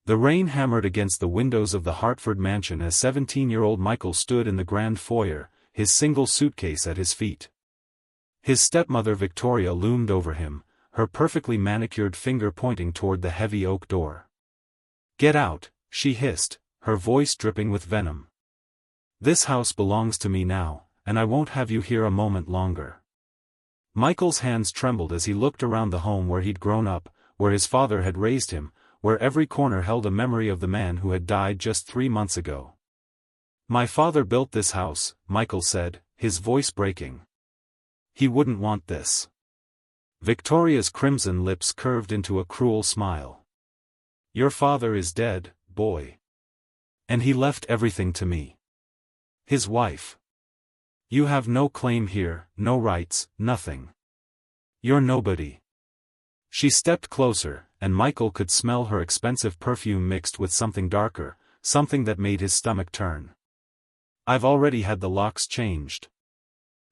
The rain hammered against the windows of the Hartford mansion as 17-year-old Michael stood in the grand foyer, his single suitcase at his feet. His stepmother Victoria loomed over him, her perfectly manicured finger pointing toward the heavy oak door. "Get out," she hissed, her voice dripping with venom. "This house belongs to me now, and I won't have you here a moment longer." Michael's hands trembled as he looked around the home where he'd grown up, where his father had raised him, where every corner held a memory of the man who had died just 3 months ago. "My father built this house," Michael said, his voice breaking. "He wouldn't want this." Victoria's crimson lips curved into a cruel smile. "Your father is dead, boy. And he left everything to me. His wife. You have no claim here, no rights, nothing. You're nobody." She stepped closer, and Michael could smell her expensive perfume mixed with something darker, something that made his stomach turn. "I've already had the locks changed.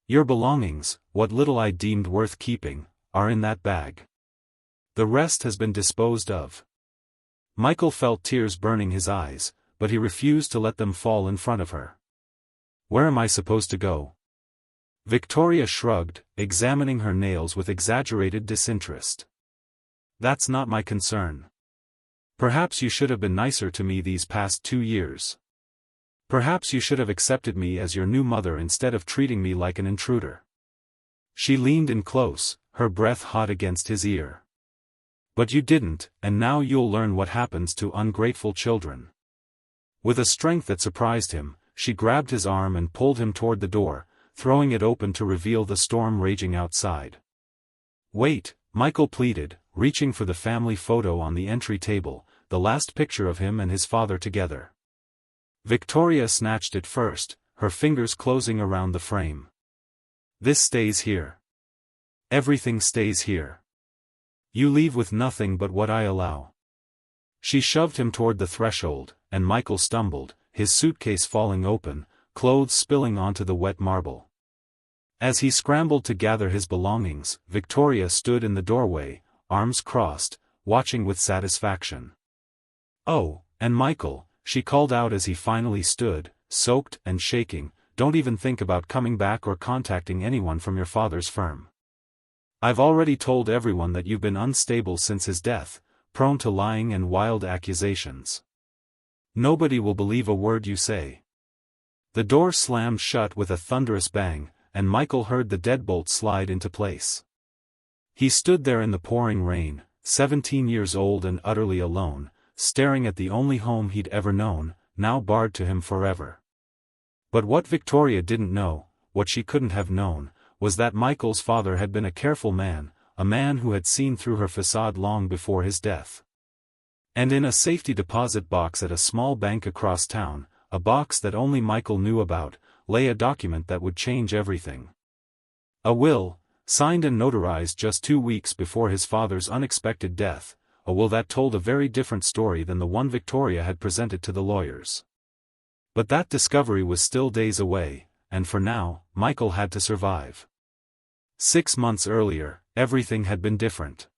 Your belongings, what little I deemed worth keeping, are in that bag. The rest has been disposed of." Michael felt tears burning his eyes, but he refused to let them fall in front of her. "Where am I supposed to go?" Victoria shrugged, examining her nails with exaggerated disinterest. "That's not my concern. Perhaps you should have been nicer to me these past 2 years. Perhaps you should have accepted me as your new mother instead of treating me like an intruder." She leaned in close, her breath hot against his ear. "But you didn't, and now you'll learn what happens to ungrateful children." With a strength that surprised him, she grabbed his arm and pulled him toward the door, throwing it open to reveal the storm raging outside. "Wait," Michael pleaded, reaching for the family photo on the entry table, the last picture of him and his father together. Victoria snatched it first, her fingers closing around the frame. "This stays here. Everything stays here. You leave with nothing but what I allow." She shoved him toward the threshold, and Michael stumbled, his suitcase falling open, clothes spilling onto the wet marble. As he scrambled to gather his belongings, Victoria stood in the doorway, arms crossed, watching with satisfaction. "Oh, and Michael," she called out as he finally stood, soaked and shaking, "don't even think about coming back or contacting anyone from your father's firm. I've already told everyone that you've been unstable since his death, prone to lying and wild accusations. Nobody will believe a word you say." The door slammed shut with a thunderous bang, and Michael heard the deadbolt slide into place. He stood there in the pouring rain, 17 years old and utterly alone, staring at the only home he'd ever known, now barred to him forever. But what Victoria didn't know, what she couldn't have known, was that Michael's father had been a careful man, a man who had seen through her facade long before his death. And in a safety deposit box at a small bank across town, a box that only Michael knew about, lay a document that would change everything. A will, signed and notarized just 2 weeks before his father's unexpected death, a will that told a very different story than the one Victoria had presented to the lawyers. But that discovery was still days away, and for now, Michael had to survive. 6 months earlier, everything had been different.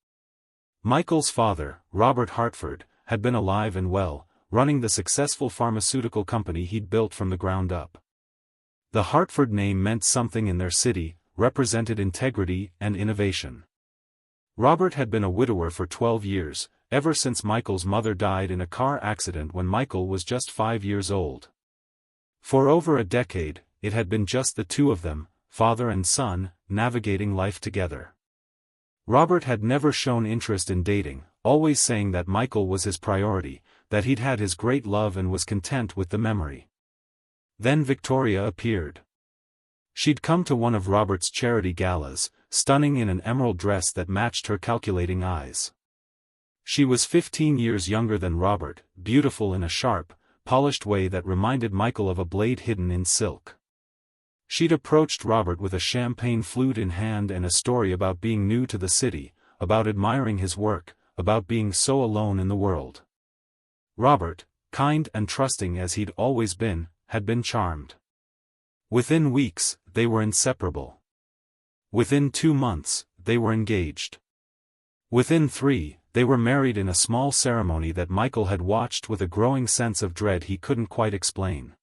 Michael's father, Robert Hartford, had been alive and well, running the successful pharmaceutical company he'd built from the ground up. The Hartford name meant something in their city, represented integrity and innovation. Robert had been a widower for 12 years, ever since Michael's mother died in a car accident when Michael was just 5 years old. For over a decade, it had been just the two of them, father and son, navigating life together. Robert had never shown interest in dating, always saying that Michael was his priority, that he'd had his great love and was content with the memory. Then Victoria appeared. She'd come to one of Robert's charity galas, stunning in an emerald dress that matched her calculating eyes. She was 15 years younger than Robert, beautiful in a sharp, polished way that reminded Michael of a blade hidden in silk. She'd approached Robert with a champagne flute in hand and a story about being new to the city, about admiring his work, about being so alone in the world. Robert, kind and trusting as he'd always been, had been charmed. Within weeks, they were inseparable. Within 2 months, they were engaged. Within 3, They were married in a small ceremony that Michael had watched with a growing sense of dread he couldn't quite explain.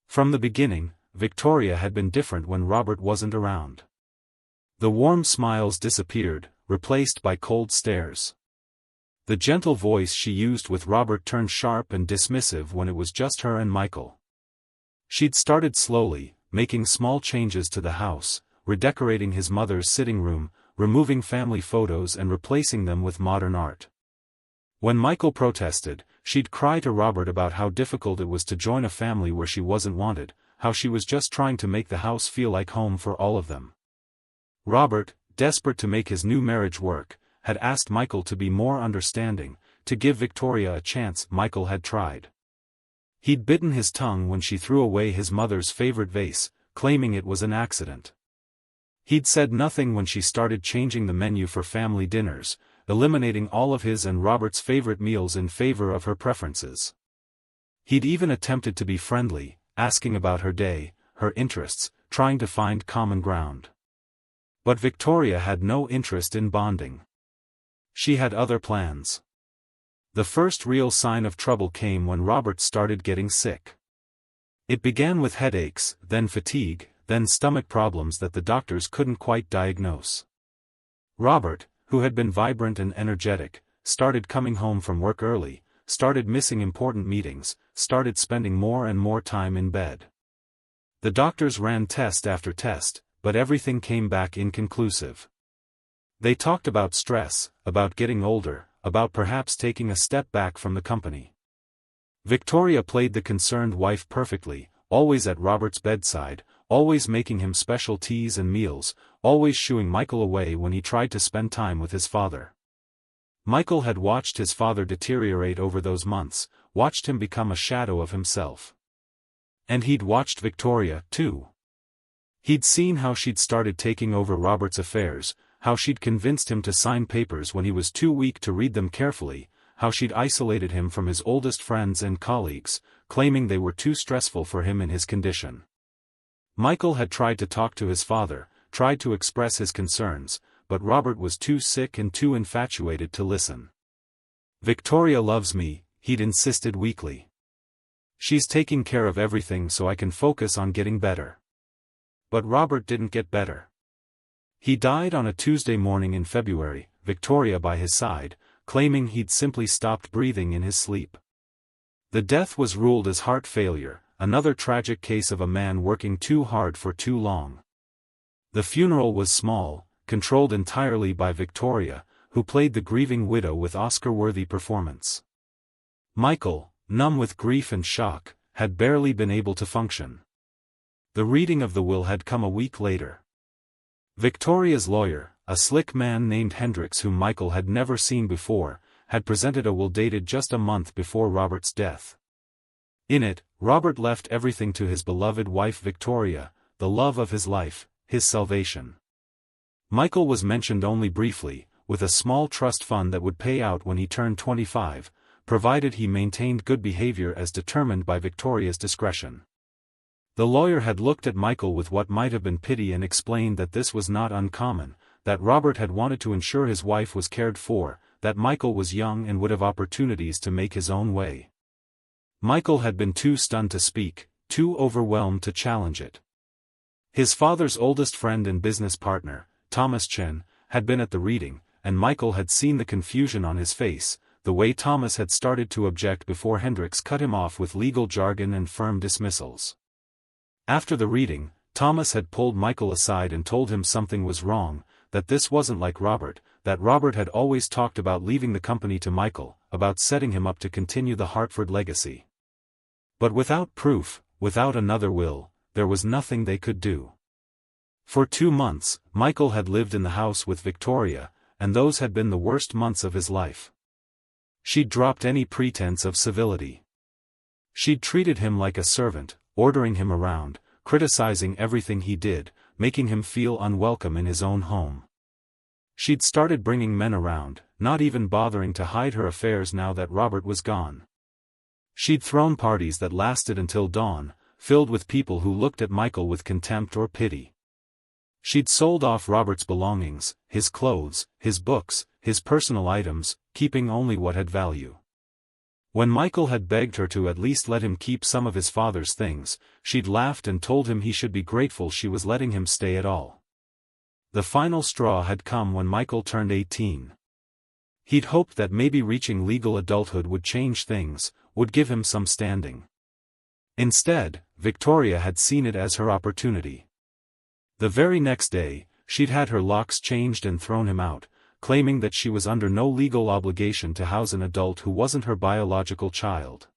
From the beginning, Victoria had been different when Robert wasn't around. The warm smiles disappeared, replaced by cold stares. The gentle voice she used with Robert turned sharp and dismissive when it was just her and Michael. She'd started slowly, making small changes to the house, redecorating his mother's sitting room, removing family photos and replacing them with modern art. When Michael protested, she'd cry to Robert about how difficult it was to join a family where she wasn't wanted, how she was just trying to make the house feel like home for all of them. Robert, desperate to make his new marriage work, had asked Michael to be more understanding, to give Victoria a chance. Michael had tried. He'd bitten his tongue when she threw away his mother's favorite vase, claiming it was an accident. He'd said nothing when she started changing the menu for family dinners, eliminating all of his and Robert's favorite meals in favor of her preferences. He'd even attempted to be friendly, asking about her day, her interests, trying to find common ground. But Victoria had no interest in bonding. She had other plans. The first real sign of trouble came when Robert started getting sick. It began with headaches, then fatigue, then stomach problems that the doctors couldn't quite diagnose. Robert, who had been vibrant and energetic, started coming home from work early, started missing important meetings, started spending more and more time in bed. The doctors ran test after test, but everything came back inconclusive. They talked about stress, about getting older, about perhaps taking a step back from the company. Victoria played the concerned wife perfectly, always at Robert's bedside, always making him special teas and meals, always shooing Michael away when he tried to spend time with his father. Michael had watched his father deteriorate over those months, watched him become a shadow of himself. And he'd watched Victoria, too. He'd seen how she'd started taking over Robert's affairs, how she'd convinced him to sign papers when he was too weak to read them carefully, how she'd isolated him from his oldest friends and colleagues, claiming they were too stressful for him in his condition. Michael had tried to talk to his father, tried to express his concerns, but Robert was too sick and too infatuated to listen. "Victoria loves me," he'd insisted weakly. "She's taking care of everything so I can focus on getting better." But Robert didn't get better. He died on a Tuesday morning in February, Victoria by his side, claiming he'd simply stopped breathing in his sleep. The death was ruled as heart failure, another tragic case of a man working too hard for too long. The funeral was small, controlled entirely by Victoria, who played the grieving widow with Oscar-worthy performance. Michael, numb with grief and shock, had barely been able to function. The reading of the will had come a week later. Victoria's lawyer, a slick man named Hendricks whom Michael had never seen before, had presented a will dated just a month before Robert's death. In it, Robert left everything to his beloved wife Victoria, the love of his life, his salvation. Michael was mentioned only briefly, with a small trust fund that would pay out when he turned 25, provided he maintained good behavior as determined by Victoria's discretion. The lawyer had looked at Michael with what might have been pity and explained that this was not uncommon, that Robert had wanted to ensure his wife was cared for, that Michael was young and would have opportunities to make his own way. Michael had been too stunned to speak, too overwhelmed to challenge it. His father's oldest friend and business partner, Thomas Chen, had been at the reading, and Michael had seen the confusion on his face, the way Thomas had started to object before Hendricks cut him off with legal jargon and firm dismissals. After the reading, Thomas had pulled Michael aside and told him something was wrong, that this wasn't like Robert, that Robert had always talked about leaving the company to Michael, about setting him up to continue the Hartford legacy. But without proof, without another will, there was nothing they could do. For 2 months, Michael had lived in the house with Victoria, and those had been the worst months of his life. She'd dropped any pretense of civility. She'd treated him like a servant, ordering him around, criticizing everything he did, making him feel unwelcome in his own home. She'd started bringing men around, not even bothering to hide her affairs now that Robert was gone. She'd thrown parties that lasted until dawn, filled with people who looked at Michael with contempt or pity. She'd sold off Robert's belongings, his clothes, his books, his personal items, keeping only what had value. When Michael had begged her to at least let him keep some of his father's things, she'd laughed and told him he should be grateful she was letting him stay at all. The final straw had come when Michael turned 18. He'd hoped that maybe reaching legal adulthood would change things, would give him some standing. Instead, Victoria had seen it as her opportunity. The very next day, she'd had her locks changed and thrown him out, claiming that she was under no legal obligation to house an adult who wasn't her biological child.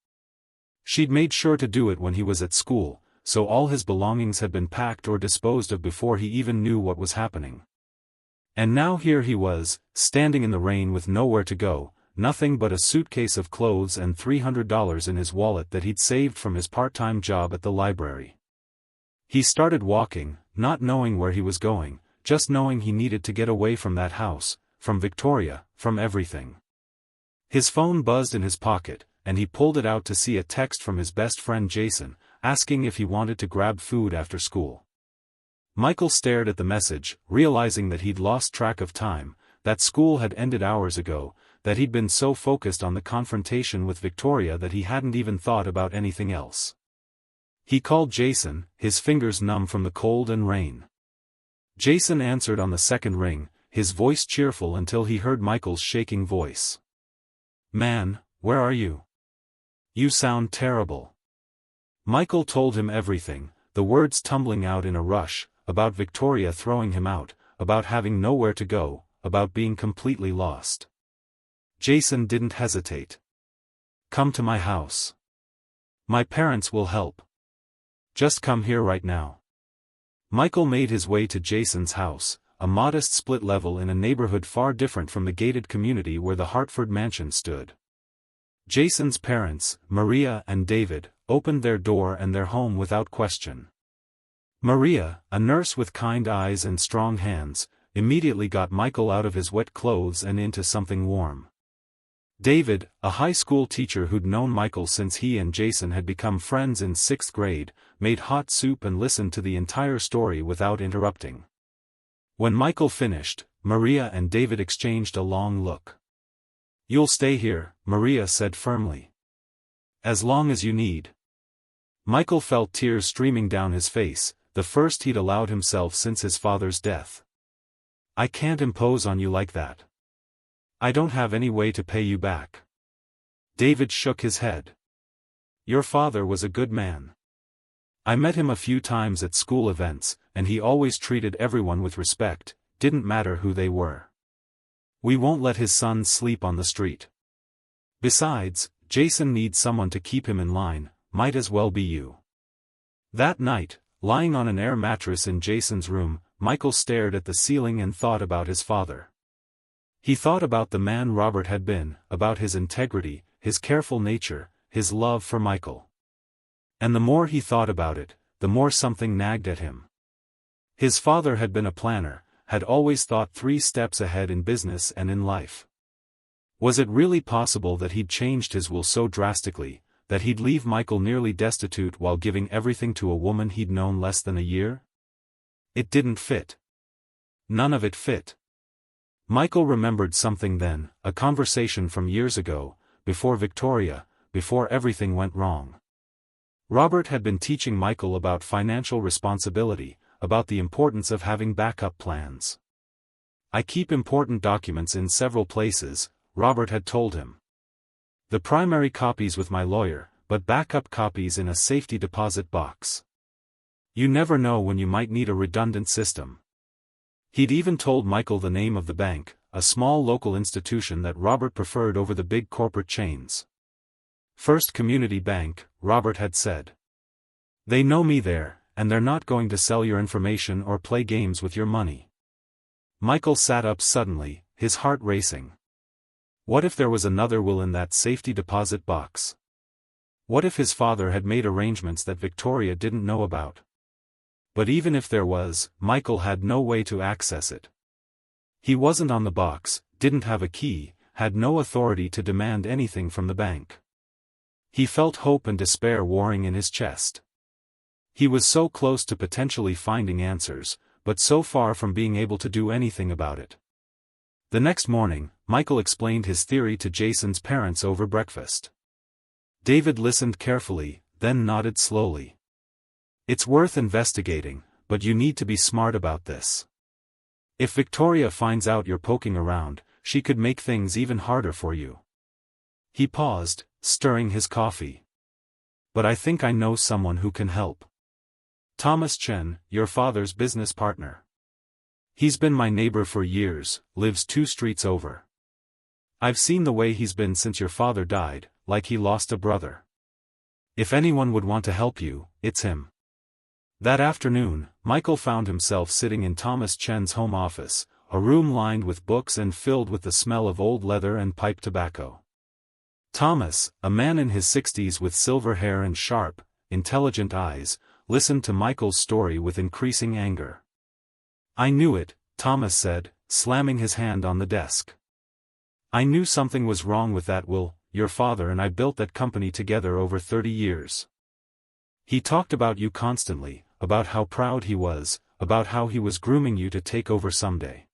She'd made sure to do it when he was at school, so all his belongings had been packed or disposed of before he even knew what was happening. And now here he was, standing in the rain with nowhere to go, nothing but a suitcase of clothes and $300 in his wallet that he'd saved from his part-time job at the library. He started walking, not knowing where he was going, just knowing he needed to get away from that house, from Victoria, from everything. His phone buzzed in his pocket, and he pulled it out to see a text from his best friend Jason, asking if he wanted to grab food after school. Michael stared at the message, realizing that he'd lost track of time, that school had ended hours ago, that he'd been so focused on the confrontation with Victoria that he hadn't even thought about anything else. He called Jason, his fingers numb from the cold and rain. Jason answered on the second ring, his voice cheerful until he heard Michael's shaking voice. "Man, where are you? You sound terrible." Michael told him everything, the words tumbling out in a rush, about Victoria throwing him out, about having nowhere to go, about being completely lost. Jason didn't hesitate. "Come to my house. My parents will help. Just come here right now." Michael made his way to Jason's house, a modest split level in a neighborhood far different from the gated community where the Hartford mansion stood. Jason's parents, Maria and David, opened their door and their home without question. Maria, a nurse with kind eyes and strong hands, immediately got Michael out of his wet clothes and into something warm. David, a high school teacher who'd known Michael since he and Jason had become friends in 6th grade, made hot soup and listened to the entire story without interrupting. When Michael finished, Maria and David exchanged a long look. "You'll stay here," Maria said firmly. "As long as you need." Michael felt tears streaming down his face, the first he'd allowed himself since his father's death. "I can't impose on you like that. I don't have any way to pay you back." David shook his head. "Your father was a good man. I met him a few times at school events, and he always treated everyone with respect, didn't matter who they were. We won't let his son sleep on the street. Besides, Jason needs someone to keep him in line, might as well be you." That night, lying on an air mattress in Jason's room, Michael stared at the ceiling and thought about his father. He thought about the man Robert had been, about his integrity, his careful nature, his love for Michael. And the more he thought about it, the more something nagged at him. His father had been a planner, had always thought 3 steps ahead in business and in life. Was it really possible that he'd changed his will so drastically, that he'd leave Michael nearly destitute while giving everything to a woman he'd known less than a year? It didn't fit. None of it fit. Michael remembered something then, a conversation from years ago, before Victoria, before everything went wrong. Robert had been teaching Michael about financial responsibility, about the importance of having backup plans. "I keep important documents in several places," Robert had told him. "The primary copies with my lawyer, but backup copies in a safety deposit box. You never know when you might need a redundant system." He'd even told Michael the name of the bank, a small local institution that Robert preferred over the big corporate chains. "First Community Bank," Robert had said. "They know me there, and they're not going to sell your information or play games with your money." Michael sat up suddenly, his heart racing. What if there was another will in that safety deposit box? What if his father had made arrangements that Victoria didn't know about? But even if there was, Michael had no way to access it. He wasn't on the box, didn't have a key, had no authority to demand anything from the bank. He felt hope and despair warring in his chest. He was so close to potentially finding answers, but so far from being able to do anything about it. The next morning, Michael explained his theory to Jason's parents over breakfast. David listened carefully, then nodded slowly. "It's worth investigating, but you need to be smart about this. If Victoria finds out you're poking around, she could make things even harder for you." He paused, stirring his coffee. "But I think I know someone who can help. Thomas Chen, your father's business partner. He's been my neighbor for years, lives 2 streets over. I've seen the way he's been since your father died, like he lost a brother. If anyone would want to help you, it's him." That afternoon, Michael found himself sitting in Thomas Chen's home office, a room lined with books and filled with the smell of old leather and pipe tobacco. Thomas, a man in his 60s with silver hair and sharp, intelligent eyes, listened to Michael's story with increasing anger. "I knew it," Thomas said, slamming his hand on the desk. "I knew something was wrong with that will. Your father and I built that company together over 30 years. He talked about you constantly, about how proud he was, about how he was grooming you to take over someday.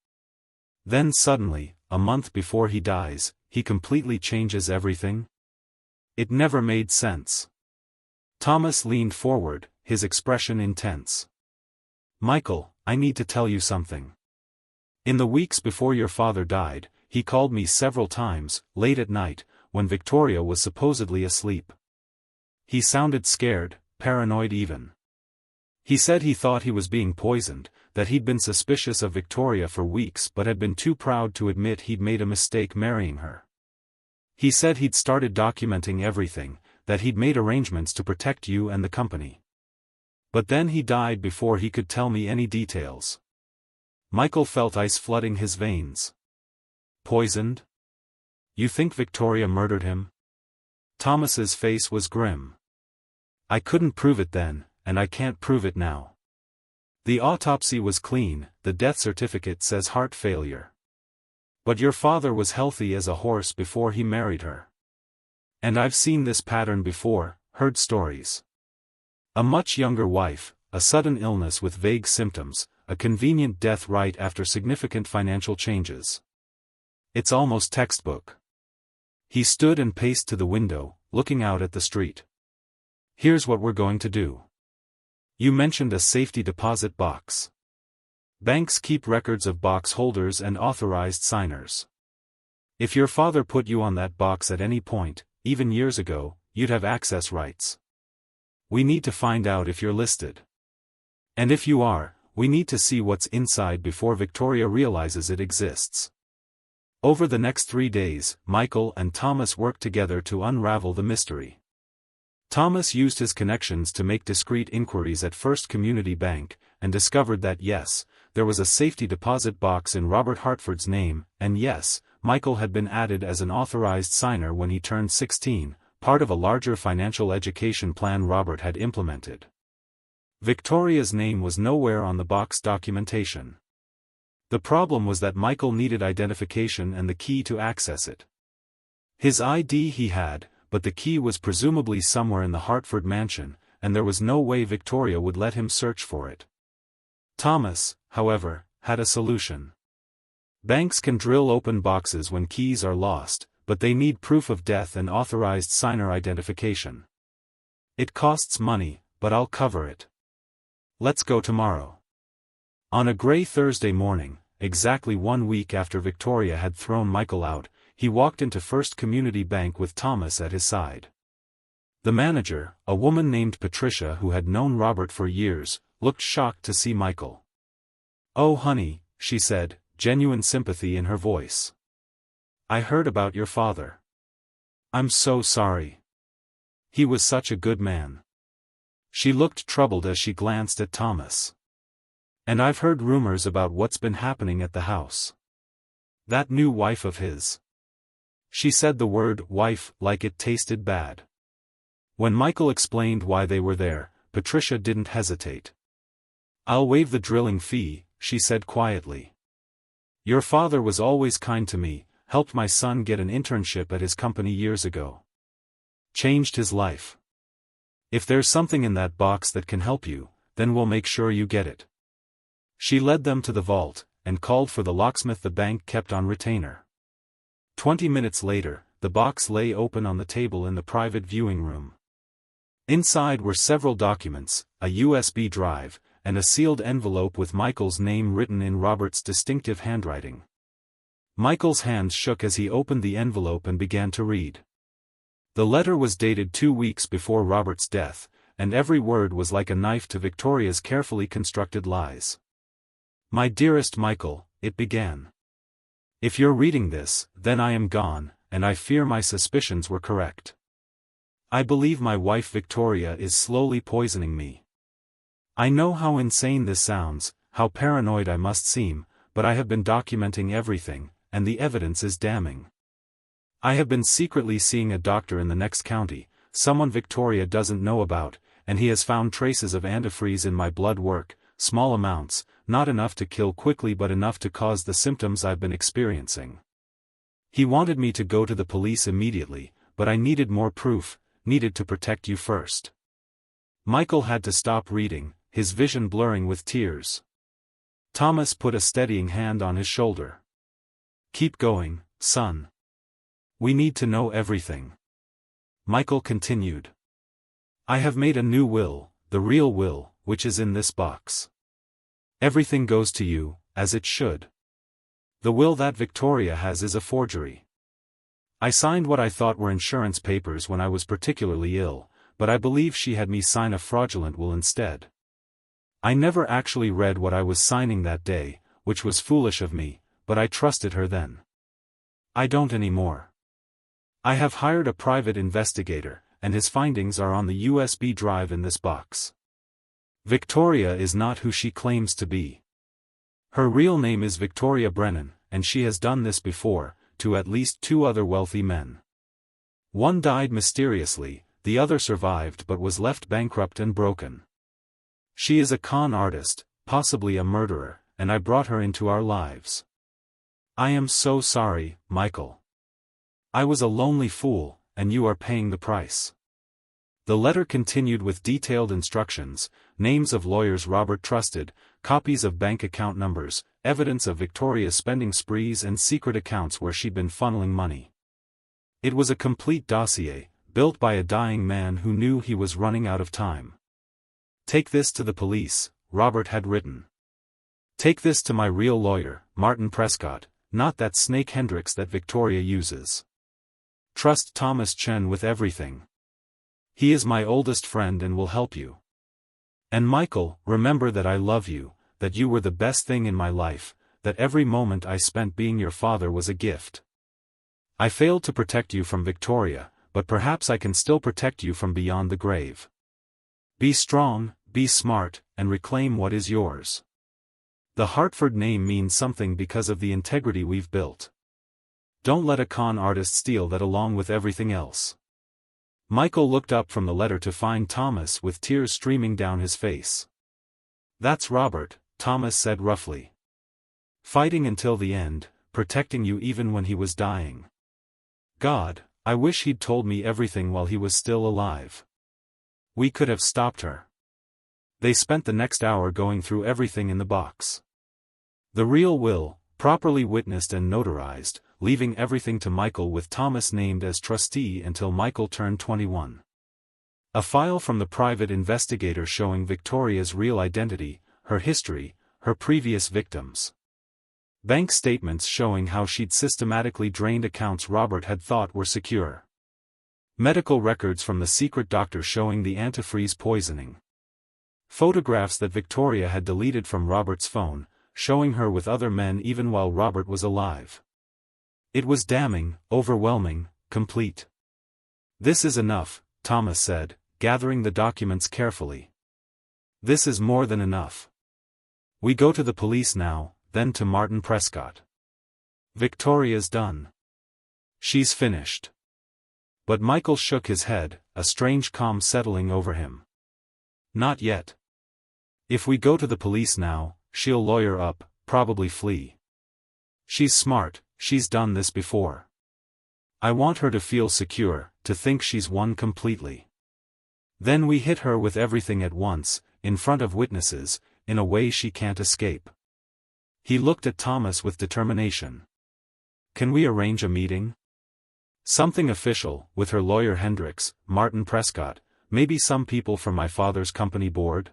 Then suddenly, a month before he dies, he completely changes everything? It never made sense." Thomas leaned forward, his expression intense. "Michael, I need to tell you something. In the weeks before your father died, he called me several times, late at night, when Victoria was supposedly asleep. He sounded scared, paranoid even. He said he thought he was being poisoned, that he'd been suspicious of Victoria for weeks but had been too proud to admit he'd made a mistake marrying her. He said he'd started documenting everything, that he'd made arrangements to protect you and the company. But then he died before he could tell me any details." Michael felt ice flooding his veins. "Poisoned? You think Victoria murdered him?" Thomas's face was grim. "I couldn't prove it then, and I can't prove it now. The autopsy was clean, the death certificate says heart failure. But your father was healthy as a horse before he married her. And I've seen this pattern before, heard stories. A much younger wife, a sudden illness with vague symptoms, a convenient death right after significant financial changes. It's almost textbook." He stood and paced to the window, looking out at the street. "Here's what we're going to do. You mentioned a safety deposit box. Banks keep records of box holders and authorized signers. If your father put you on that box at any point, even years ago, you'd have access rights. We need to find out if you're listed. And if you are, we need to see what's inside before Victoria realizes it exists." Over the next 3 days, Michael and Thomas worked together to unravel the mystery. Thomas used his connections to make discreet inquiries at First Community Bank, and discovered that yes, there was a safety deposit box in Robert Hartford's name, and yes, Michael had been added as an authorized signer when he turned 16, part of a larger financial education plan Robert had implemented. Victoria's name was nowhere on the box documentation. The problem was that Michael needed identification and the key to access it. His ID he had, but the key was presumably somewhere in the Hartford mansion, and there was no way Victoria would let him search for it. Thomas, however, had a solution. Banks can drill open boxes when keys are lost, but they need proof of death and authorized signer identification. It costs money, but I'll cover it. Let's go tomorrow. On a gray Thursday morning, exactly 1 week after Victoria had thrown Michael out, he walked into First Community Bank with Thomas at his side. The manager, a woman named Patricia who had known Robert for years, looked shocked to see Michael. "Oh honey," she said, genuine sympathy in her voice. "I heard about your father. I'm so sorry. He was such a good man." She looked troubled as she glanced at Thomas. "And I've heard rumors about what's been happening at the house. That new wife of his." She said the word wife like it tasted bad. When Michael explained why they were there, Patricia didn't hesitate. "I'll waive the drilling fee," she said quietly. "Your father was always kind to me, helped my son get an internship at his company years ago. Changed his life. If there's something in that box that can help you, then we'll make sure you get it." She led them to the vault, and called for the locksmith the bank kept on retainer. 20 minutes later, the box lay open on the table in the private viewing room. Inside were several documents, a USB drive, and a sealed envelope with Michael's name written in Robert's distinctive handwriting. Michael's hands shook as he opened the envelope and began to read. The letter was dated 2 weeks before Robert's death, and every word was like a knife to Victoria's carefully constructed lies. "My dearest Michael," it began. "If you're reading this, then I am gone, and I fear my suspicions were correct. I believe my wife Victoria is slowly poisoning me. I know how insane this sounds, how paranoid I must seem, but I have been documenting everything, and the evidence is damning. I have been secretly seeing a doctor in the next county, someone Victoria doesn't know about, and he has found traces of antifreeze in my blood work, small amounts, not enough to kill quickly but enough to cause the symptoms I've been experiencing. He wanted me to go to the police immediately, but I needed more proof, needed to protect you first." Michael had to stop reading, his vision blurring with tears. Thomas put a steadying hand on his shoulder. "Keep going, son. We need to know everything." Michael continued. "I have made a new will, the real will, which is in this box. Everything goes to you, as it should. The will that Victoria has is a forgery. I signed what I thought were insurance papers when I was particularly ill, but I believe she had me sign a fraudulent will instead. I never actually read what I was signing that day, which was foolish of me, but I trusted her then. I don't anymore. I have hired a private investigator, and his findings are on the USB drive in this box. Victoria is not who she claims to be. Her real name is Victoria Brennan, and she has done this before, to at least 2 other wealthy men. One died mysteriously, the other survived but was left bankrupt and broken. She is a con artist, possibly a murderer, and I brought her into our lives. I am so sorry, Michael. I was a lonely fool, and you are paying the price." The letter continued with detailed instructions, names of lawyers Robert trusted, copies of bank account numbers, evidence of Victoria's spending sprees and secret accounts where she'd been funneling money. It was a complete dossier, built by a dying man who knew he was running out of time. "Take this to the police," Robert had written. "Take this to my real lawyer, Martin Prescott, not that snake Hendricks that Victoria uses. Trust Thomas Chen with everything. He is my oldest friend and will help you. And Michael, remember that I love you, that you were the best thing in my life, that every moment I spent being your father was a gift. I failed to protect you from Victoria, but perhaps I can still protect you from beyond the grave. Be strong, be smart, and reclaim what is yours. The Hartford name means something because of the integrity we've built. Don't let a con artist steal that along with everything else." Michael looked up from the letter to find Thomas with tears streaming down his face. "That's Robert," Thomas said roughly. "Fighting until the end, protecting you even when he was dying. God, I wish he'd told me everything while he was still alive. We could have stopped her." They spent the next hour going through everything in the box. The real will, properly witnessed and notarized, leaving everything to Michael with Thomas named as trustee until Michael turned 21. A file from the private investigator showing Victoria's real identity, her history, her previous victims. Bank statements showing how she'd systematically drained accounts Robert had thought were secure. Medical records from the secret doctor showing the antifreeze poisoning. Photographs that Victoria had deleted from Robert's phone, showing her with other men even while Robert was alive. It was damning, overwhelming, complete. "This is enough," Thomas said, gathering the documents carefully. "This is more than enough. We go to the police now, then to Martin Prescott. Victoria's done. She's finished." But Michael shook his head, a strange calm settling over him. "Not yet. If we go to the police now, she'll lawyer up, probably flee. She's smart, she's done this before. I want her to feel secure, to think she's won completely. Then we hit her with everything at once, in front of witnesses, in a way she can't escape. He looked at Thomas with determination. Can we arrange a meeting? Something official, with her lawyer Hendricks, Martin Prescott, maybe some people from my father's company board?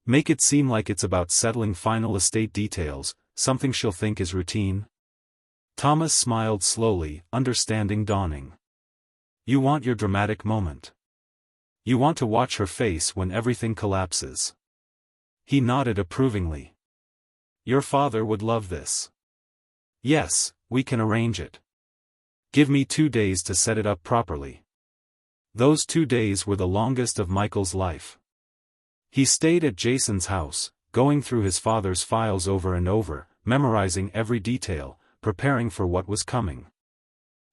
Make it seem like it's about settling final estate details, something she'll think is routine. Thomas smiled slowly, understanding dawning. You want your dramatic moment. You want to watch her face when everything collapses. He nodded approvingly. Your father would love this. Yes, we can arrange it. Give me 2 days to set it up properly. Those 2 days were the longest of Michael's life. He stayed at Jason's house, going through his father's files over and over, memorizing every detail, preparing for what was coming.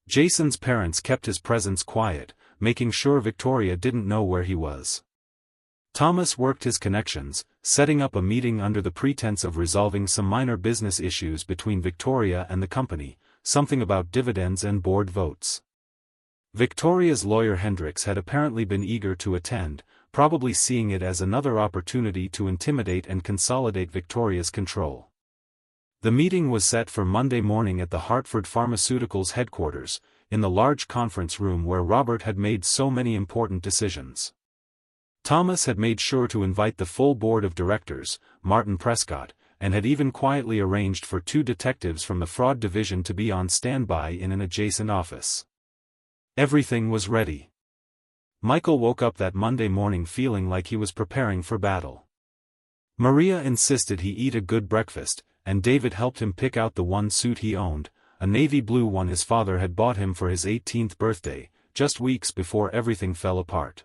Jason's parents kept his presence quiet, making sure Victoria didn't know where he was. Thomas worked his connections, setting up a meeting under the pretense of resolving some minor business issues between Victoria and the company, something about dividends and board votes. Victoria's lawyer Hendricks had apparently been eager to attend, probably seeing it as another opportunity to intimidate and consolidate Victoria's control. The meeting was set for Monday morning at the Hartford Pharmaceuticals headquarters, in the large conference room where Robert had made so many important decisions. Thomas had made sure to invite the full board of directors, Martin Prescott, and had even quietly arranged for 2 detectives from the fraud division to be on standby in an adjacent office. Everything was ready. Michael woke up that Monday morning feeling like he was preparing for battle. Maria insisted he eat a good breakfast, and David helped him pick out the one suit he owned, a navy blue one his father had bought him for his 18th birthday, just weeks before everything fell apart.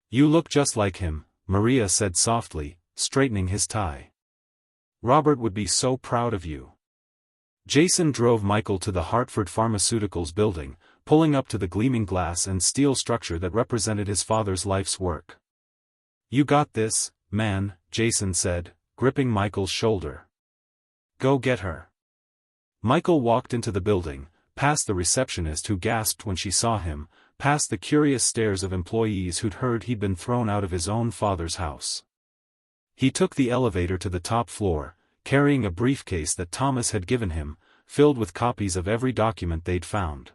You look just like him, Maria said softly, straightening his tie. Robert would be so proud of you. Jason drove Michael to the Hartford Pharmaceuticals building, pulling up to the gleaming glass and steel structure that represented his father's life's work. You got this, man, Jason said, gripping Michael's shoulder. Go get her. Michael walked into the building, past the receptionist who gasped when she saw him, past the curious stares of employees who'd heard he'd been thrown out of his own father's house. He took the elevator to the top floor, carrying a briefcase that Thomas had given him, filled with copies of every document they'd found.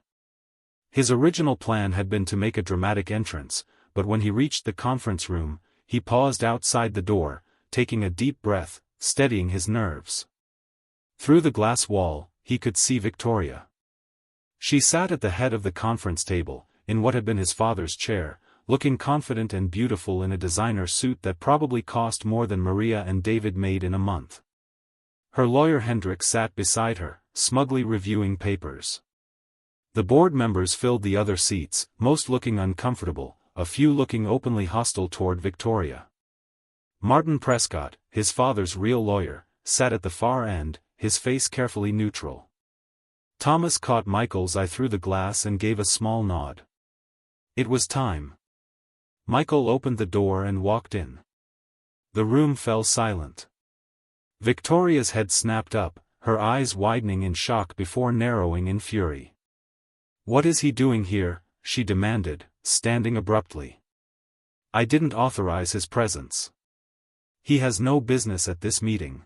His original plan had been to make a dramatic entrance, but when he reached the conference room, he paused outside the door, taking a deep breath, steadying his nerves. Through the glass wall, he could see Victoria. She sat at the head of the conference table, in what had been his father's chair, looking confident and beautiful in a designer suit that probably cost more than Maria and David made in a month. Her lawyer Hendricks sat beside her, smugly reviewing papers. The board members filled the other seats, most looking uncomfortable, a few looking openly hostile toward Victoria. Martin Prescott, his father's real lawyer, sat at the far end, his face carefully neutral. Thomas caught Michael's eye through the glass and gave a small nod. It was time. Michael opened the door and walked in. The room fell silent. Victoria's head snapped up, her eyes widening in shock before narrowing in fury. What is he doing here? She demanded, standing abruptly. I didn't authorize his presence. He has no business at this meeting.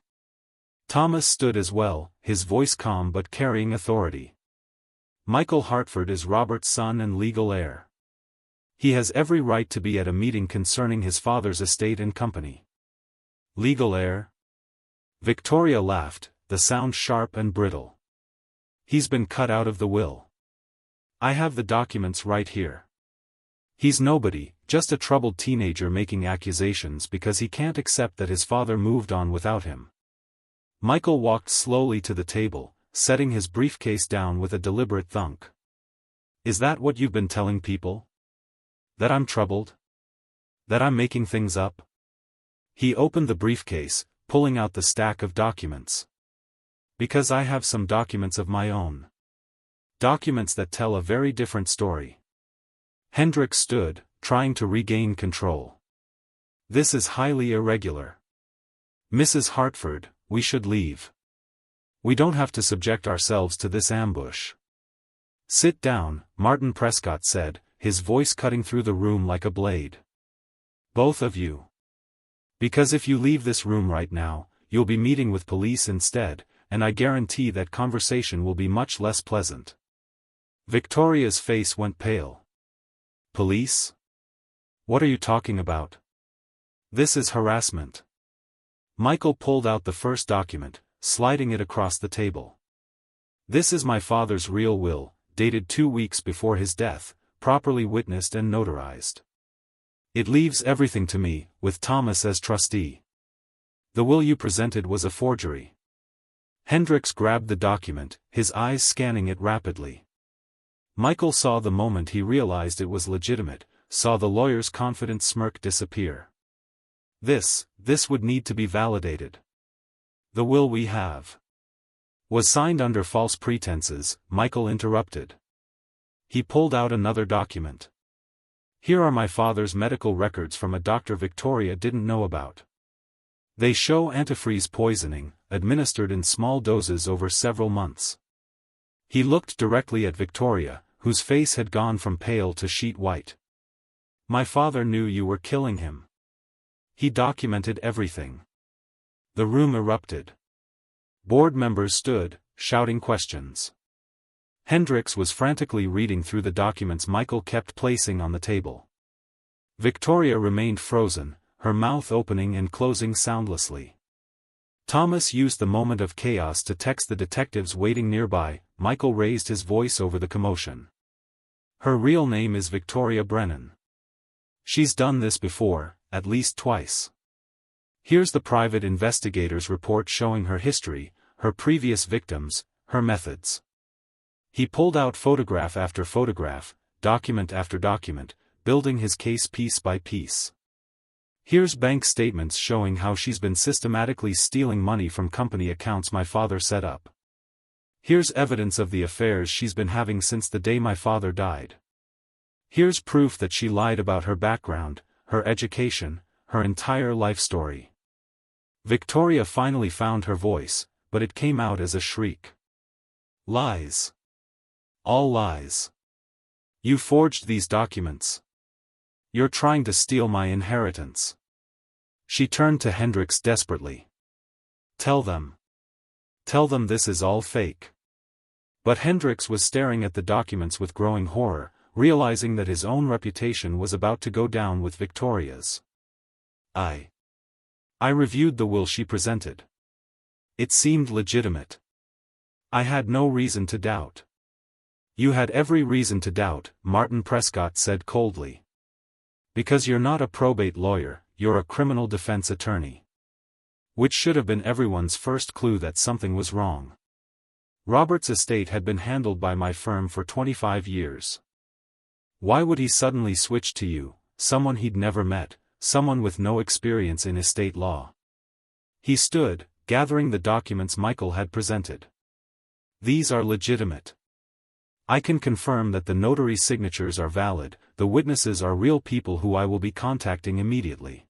Thomas stood as well, his voice calm but carrying authority. Michael Hartford is Robert's son and legal heir. He has every right to be at a meeting concerning his father's estate and company. Legal heir? Victoria laughed, the sound sharp and brittle. He's been cut out of the will. I have the documents right here. He's nobody, just a troubled teenager making accusations because he can't accept that his father moved on without him. Michael walked slowly to the table, setting his briefcase down with a deliberate thunk. Is that what you've been telling people? That I'm troubled? That I'm making things up? He opened the briefcase, pulling out the stack of documents. Because I have some documents of my own. Documents that tell a very different story. Hendricks stood, trying to regain control. This is highly irregular. Mrs. Hartford, we should leave. We don't have to subject ourselves to this ambush. Sit down, Martin Prescott said, his voice cutting through the room like a blade. Both of you. Because if you leave this room right now, you'll be meeting with police instead, and I guarantee that conversation will be much less pleasant. Victoria's face went pale. Police? What are you talking about? This is harassment. Michael pulled out the first document, sliding it across the table. This is my father's real will, dated 2 weeks before his death, properly witnessed and notarized. It leaves everything to me, with Thomas as trustee. The will you presented was a forgery. Hendricks grabbed the document, his eyes scanning it rapidly. Michael saw the moment he realized it was legitimate, saw the lawyer's confident smirk disappear. This would need to be validated. The will we have was signed under false pretenses, Michael interrupted. He pulled out another document. Here are my father's medical records from a doctor Victoria didn't know about. They show antifreeze poisoning, administered in small doses over several months. He looked directly at Victoria, whose face had gone from pale to sheet white. My father knew you were killing him. He documented everything. The room erupted. Board members stood, shouting questions. Hendricks was frantically reading through the documents Michael kept placing on the table. Victoria remained frozen, her mouth opening and closing soundlessly. Thomas used the moment of chaos to text the detectives waiting nearby. Michael raised his voice over the commotion. Her real name is Victoria Brennan. She's done this before, at least twice. Here's the private investigator's report showing her history, her previous victims, her methods. He pulled out photograph after photograph, document after document, building his case piece by piece. Here's bank statements showing how she's been systematically stealing money from company accounts my father set up. Here's evidence of the affairs she's been having since the day my father died. Here's proof that she lied about her background, her education, her entire life story. Victoria finally found her voice, but it came out as a shriek. Lies. All lies. You forged these documents. You're trying to steal my inheritance. She turned to Hendricks desperately. Tell them. Tell them this is all fake. But Hendricks was staring at the documents with growing horror, realizing that his own reputation was about to go down with Victoria's. I reviewed the will she presented. It seemed legitimate. I had no reason to doubt. You had every reason to doubt, Martin Prescott said coldly. Because you're not a probate lawyer, you're a criminal defense attorney. Which should have been everyone's first clue that something was wrong. Robert's estate had been handled by my firm for 25 years. Why would he suddenly switch to you, someone he'd never met, someone with no experience in estate law? He stood, gathering the documents Michael had presented. These are legitimate. I can confirm that the notary signatures are valid, the witnesses are real people who I will be contacting immediately.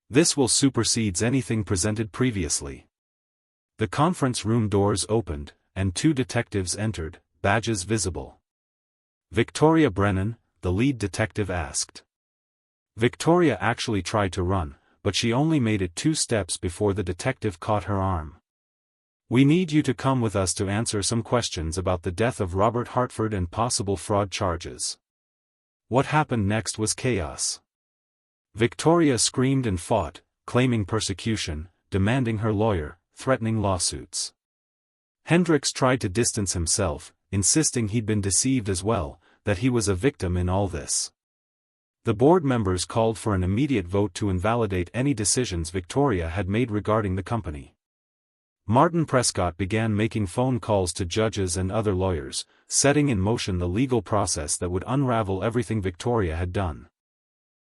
This will supersede anything presented previously. The conference room doors opened, and 2 detectives entered, badges visible. Victoria Brennan, the lead detective asked. Victoria actually tried to run, but she only made it 2 steps before the detective caught her arm. We need you to come with us to answer some questions about the death of Robert Hartford and possible fraud charges. What happened next was chaos. Victoria screamed and fought, claiming persecution, demanding her lawyer, threatening lawsuits. Hendricks tried to distance himself, insisting he'd been deceived as well, that he was a victim in all this. The board members called for an immediate vote to invalidate any decisions Victoria had made regarding the company. Martin Prescott began making phone calls to judges and other lawyers, setting in motion the legal process that would unravel everything Victoria had done.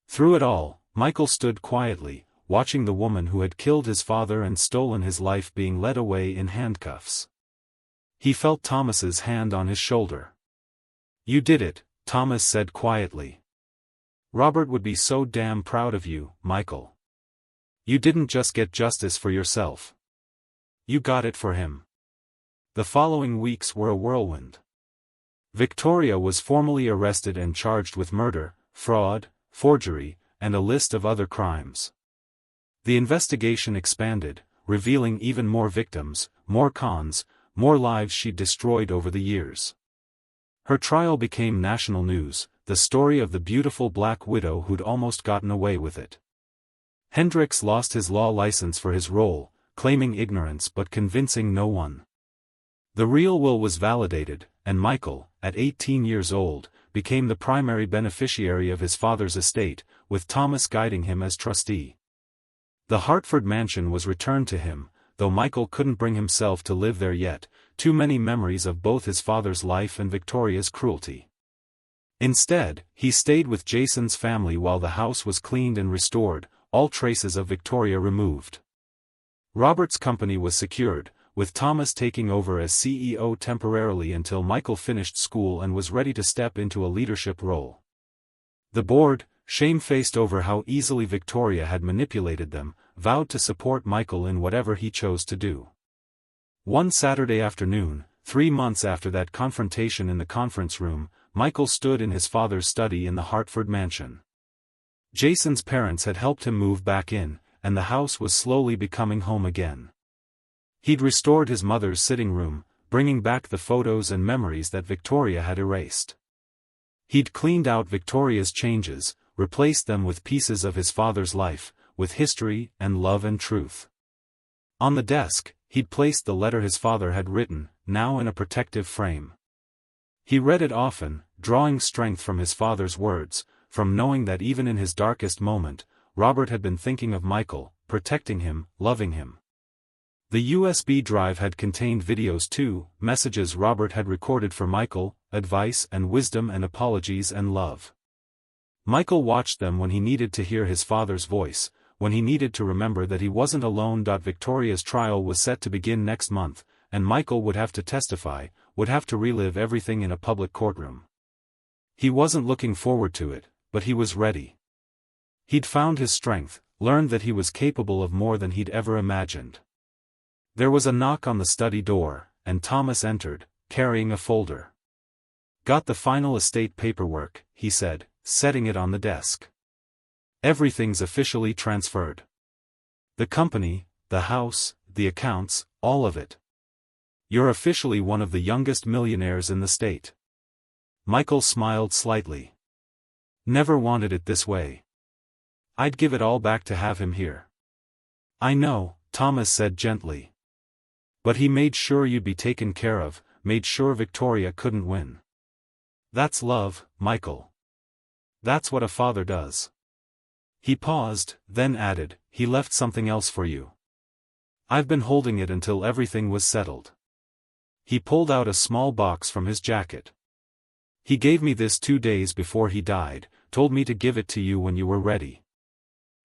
Through it all, Michael stood quietly, watching the woman who had killed his father and stolen his life being led away in handcuffs. He felt Thomas's hand on his shoulder. You did it, Thomas said quietly. Robert would be so damn proud of you, Michael. You didn't just get justice for yourself. You got it for him. The following weeks were a whirlwind. Victoria was formally arrested and charged with murder, fraud, forgery, and a list of other crimes. The investigation expanded, revealing even more victims, more cons, more lives she'd destroyed over the years. Her trial became national news, the story of the beautiful black widow who'd almost gotten away with it. Hendricks lost his law license for his role, claiming ignorance but convincing no one. The real will was validated, and Michael, at 18 years old, became the primary beneficiary of his father's estate, with Thomas guiding him as trustee. The Hartford mansion was returned to him, though Michael couldn't bring himself to live there yet, too many memories of both his father's life and Victoria's cruelty. Instead, he stayed with Jason's family while the house was cleaned and restored, all traces of Victoria removed. Robert's company was secured, with Thomas taking over as CEO temporarily until Michael finished school and was ready to step into a leadership role. The board, shamefaced over how easily Victoria had manipulated them, vowed to support Michael in whatever he chose to do. One Saturday afternoon, 3 months after that confrontation in the conference room, Michael stood in his father's study in the Hartford mansion. Jason's parents had helped him move back in, and the house was slowly becoming home again. He'd restored his mother's sitting room, bringing back the photos and memories that Victoria had erased. He'd cleaned out Victoria's changes, replaced them with pieces of his father's life, with history and love and truth. On the desk, he'd placed the letter his father had written, now in a protective frame. He read it often, drawing strength from his father's words, from knowing that even in his darkest moment, Robert had been thinking of Michael, protecting him, loving him. The USB drive had contained videos too, messages Robert had recorded for Michael, advice and wisdom and apologies and love. Michael watched them when he needed to hear his father's voice, when he needed to remember that he wasn't alone. Victoria's trial was set to begin next month, and Michael would have to testify, would have to relive everything in a public courtroom. He wasn't looking forward to it, but he was ready. He'd found his strength, learned that he was capable of more than he'd ever imagined. There was a knock on the study door, and Thomas entered, carrying a folder. "Got the final estate paperwork," he said, setting it on the desk. "Everything's officially transferred. The company, the house, the accounts, all of it. You're officially one of the youngest millionaires in the state." Michael smiled slightly. "Never wanted it this way. I'd give it all back to have him here." "I know," Thomas said gently. "But he made sure you'd be taken care of, made sure Victoria couldn't win. That's love, Michael. That's what a father does." He paused, then added, "He left something else for you. I've been holding it until everything was settled." He pulled out a small box from his jacket. "He gave me this 2 days before he died, told me to give it to you when you were ready."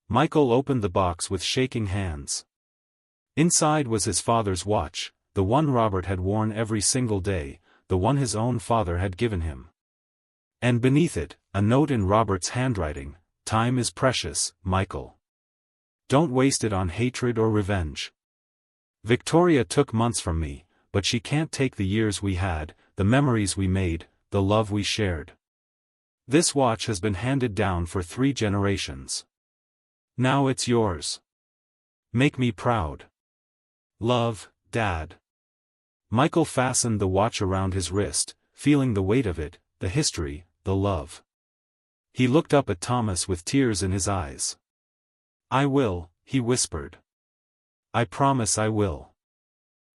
Michael opened the box with shaking hands. Inside was his father's watch, the one Robert had worn every single day, the one his own father had given him. And beneath it, a note in Robert's handwriting: "Time is precious, Michael. Don't waste it on hatred or revenge. Victoria took months from me, but she can't take the years we had, the memories we made, the love we shared. This watch has been handed down for 3 generations. Now it's yours. Make me proud. Love, Dad." Michael fastened the watch around his wrist, feeling the weight of it, the history, the love. He looked up at Thomas with tears in his eyes. "I will," he whispered. "I promise I will."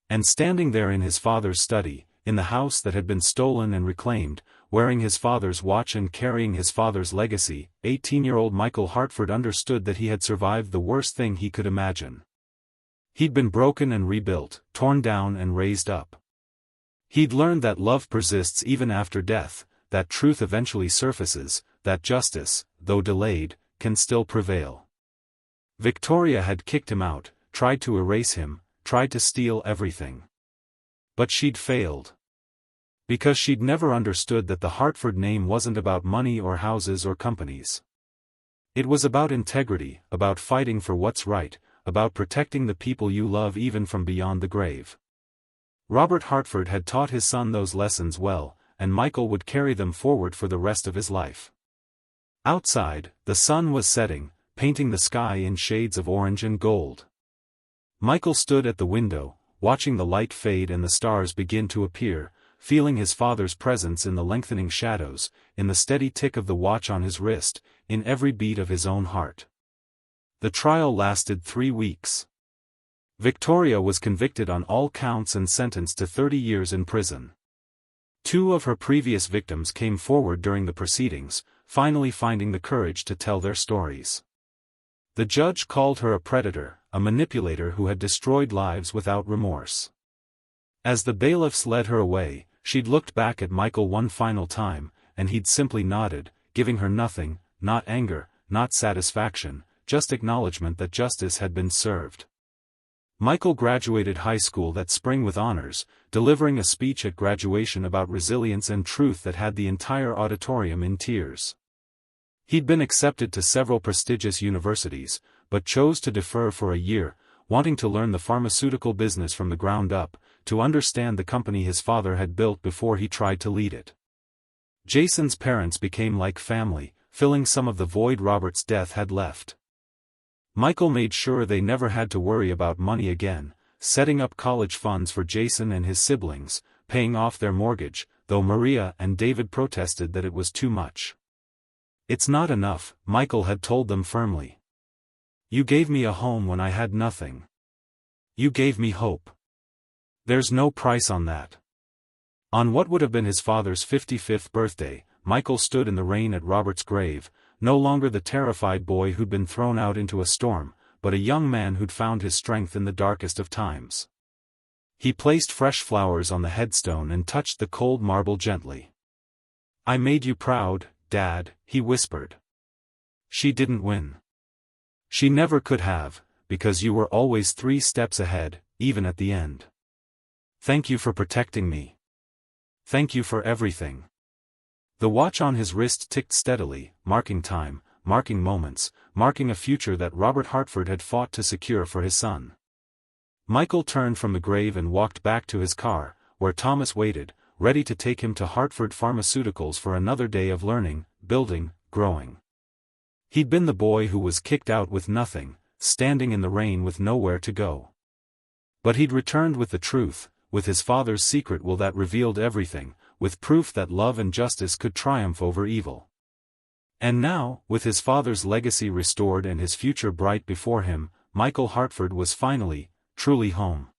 And standing there in his father's study, in the house that had been stolen and reclaimed, wearing his father's watch and carrying his father's legacy, 18-year-old Michael Hartford understood that he had survived the worst thing he could imagine. He'd been broken and rebuilt, torn down and raised up. He'd learned that love persists even after death, that truth eventually surfaces, that justice, though delayed, can still prevail. Victoria had kicked him out, tried to erase him, tried to steal everything. But she'd failed. Because she'd never understood that the Hartford name wasn't about money or houses or companies. It was about integrity, about fighting for what's right, about protecting the people you love even from beyond the grave. Robert Hartford had taught his son those lessons well, and Michael would carry them forward for the rest of his life. Outside, the sun was setting, painting the sky in shades of orange and gold. Michael stood at the window, watching the light fade and the stars begin to appear, feeling his father's presence in the lengthening shadows, in the steady tick of the watch on his wrist, in every beat of his own heart. The trial lasted 3 weeks. Victoria was convicted on all counts and sentenced to 30 years in prison. 2 of her previous victims came forward during the proceedings, finally finding the courage to tell their stories. The judge called her a predator, a manipulator who had destroyed lives without remorse. As the bailiffs led her away, she'd looked back at Michael one final time, and he'd simply nodded, giving her nothing, not anger, not satisfaction, just acknowledgement that justice had been served. Michael graduated high school that spring with honors, delivering a speech at graduation about resilience and truth that had the entire auditorium in tears. He'd been accepted to several prestigious universities, but chose to defer for a year, wanting to learn the pharmaceutical business from the ground up, to understand the company his father had built before he tried to lead it. Jason's parents became like family, filling some of the void Robert's death had left. Michael made sure they never had to worry about money again, setting up college funds for Jason and his siblings, paying off their mortgage, though Maria and David protested that it was too much. "It's not enough," Michael had told them firmly. "You gave me a home when I had nothing. You gave me hope. There's no price on that." On what would have been his father's 55th birthday, Michael stood in the rain at Robert's grave, no longer the terrified boy who'd been thrown out into a storm, but a young man who'd found his strength in the darkest of times. He placed fresh flowers on the headstone and touched the cold marble gently. "I made you proud, Dad," he whispered. "She didn't win. She never could have, because you were always 3 steps ahead, even at the end. Thank you for protecting me. Thank you for everything." The watch on his wrist ticked steadily, marking time, marking moments, marking a future that Robert Hartford had fought to secure for his son. Michael turned from the grave and walked back to his car, where Thomas waited, ready to take him to Hartford Pharmaceuticals for another day of learning, building, growing. He'd been the boy who was kicked out with nothing, standing in the rain with nowhere to go. But he'd returned with the truth, with his father's secret will that revealed everything, with proof that love and justice could triumph over evil. And now, with his father's legacy restored and his future bright before him, Michael Hartford was finally, truly home.